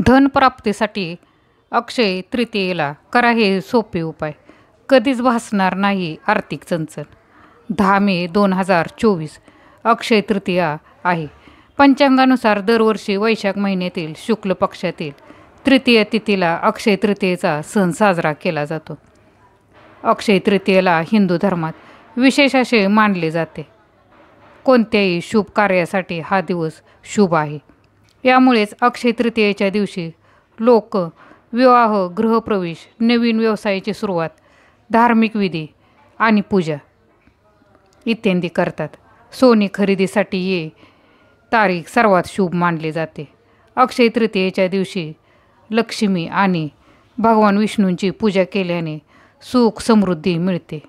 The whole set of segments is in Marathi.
धनप्राप्तीसाठी अक्षय तृतीयेला करा हे सोपे उपाय. कधीच भासणार नाही आर्थिक चणचण. 10 मे 2024 अक्षय तृतीया आहे. पंचांगानुसार दरवर्षी वैशाख महिन्यातील शुक्ल पक्षातील तृतीय तिथीला अक्षय तृतीयेचा सण साजरा केला जातो. अक्षय तृतीयेला हिंदू धर्मात विशेष असे मानले जाते. कोणत्याही शुभ कार्यासाठी हा दिवस शुभ आहे. यामुळेच अक्षय तृतीयेच्या दिवशी लोक विवाह, गृहप्रवेश, नवीन व्यवसायाची सुरुवात, धार्मिक विधी आणि पूजा इत्यादी करतात. सोने खरेदीसाठी ये तारीख सर्वात शुभ मानले जाते. अक्षय तृतीयेच्या दिवशी लक्ष्मी आणि भगवान विष्णूंची पूजा केल्याने सुख समृद्धी मिळते.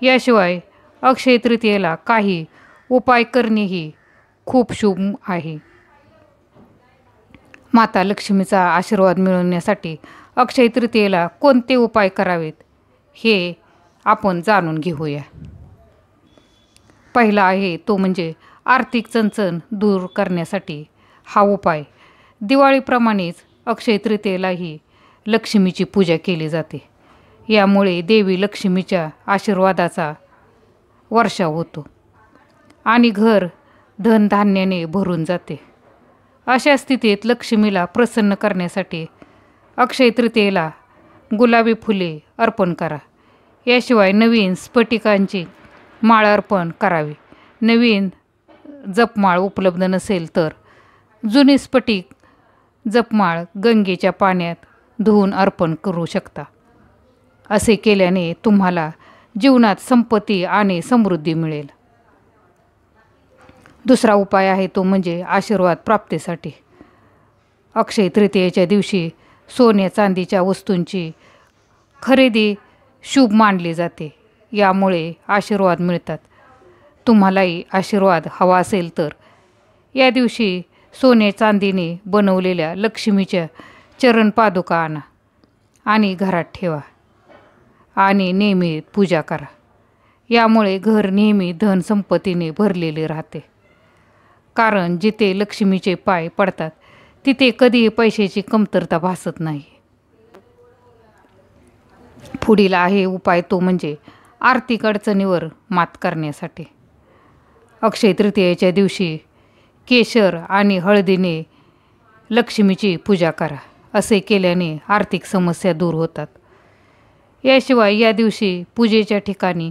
याशिवाय अक्षय तृतीयेला काही उपाय करणेही खूप शुभ आहे. माता लक्ष्मीचा आशीर्वाद मिळवण्यासाठी अक्षय तृतीयेला कोणते उपाय करावेत हे आपण जाणून घेऊया. पहिला आहे तो म्हणजे आर्थिक चणचण दूर करण्यासाठी हा उपाय. दिवाळीप्रमाणेच अक्षय तृतीयेलाही लक्ष्मीची पूजा केली जाते. यामुळे देवी लक्ष्मीच्या आशीर्वादाचा वर्षाव होतो आणि घर धनधान्याने भरून जाते. अशा स्थितीत लक्ष्मीला प्रसन्न करण्यासाठी अक्षय तृतीयेला गुलाबी फुले अर्पण करा. याशिवाय नवीन स्फटिकांची माळ अर्पण करावी. नवीन जपमाळ उपलब्ध नसेल तर जुनी स्फटिक जपमाळ गंगेच्या पाण्यात धुवून अर्पण करू शकता. असे केल्याने तुम्हाला जीवनात संपत्ती आणि समृद्धी मिळेल. दुसरा उपाय आहे तो म्हणजे आशीर्वाद प्राप्तीसाठी. अक्षय तृतीयेच्या दिवशी सोन्या चांदीच्या वस्तूंची खरेदी शुभ मानली जाते. यामुळे आशीर्वाद मिळतात. तुम्हालाही आशीर्वाद हवा असेल तर या दिवशी सोने चांदीने बनवलेल्या लक्ष्मीच्या चरण पादुका आणा आणि घरात ठेवा आणि नेहमी पूजा करा. यामुळे घर नेहमी धन संपत्तीने भरलेले राहते. कारण जिथे लक्ष्मीचे पाय पडतात तिथे कधीही पैशाची कमतरता भासत नाही. पुढील आहे उपाय तो म्हणजे आर्थिक अडचणीवर मात करण्यासाठी. अक्षय तृतीयेच्या दिवशी केशर आणि हळदीने लक्ष्मीची पूजा करा. असे केल्याने आर्थिक समस्या दूर होतात. याशिवाय या दिवशी पूजेच्या ठिकाणी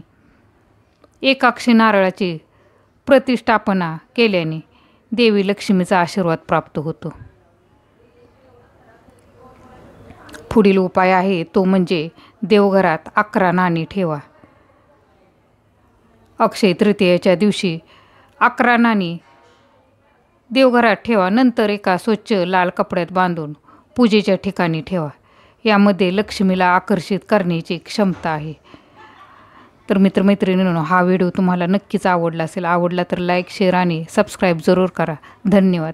एकाक्षी नारळाची प्रतिष्ठापना केल्याने देवी लक्ष्मीचा आशीर्वाद प्राप्त होतो. पुढील उपाय आहे तो म्हणजे देवघरात 11 नाणी ठेवा. अक्षय तृतीयेच्या दिवशी 11 नाणी देवघरात ठेवा. नंतर एका स्वच्छ लाल कपड्यात बांधून पूजेच्या ठिकाणी ठेवा. यामध्ये लक्ष्मीला आकर्षित करण्याची क्षमता आहे. तर मित्रमैत्रिणींनो, हा व्हिडिओ तुम्हाला नक्कीच आवडला असेल. आवडला तर लाईक, शेअर आणि सबस्क्राईब जरूर करा. धन्यवाद.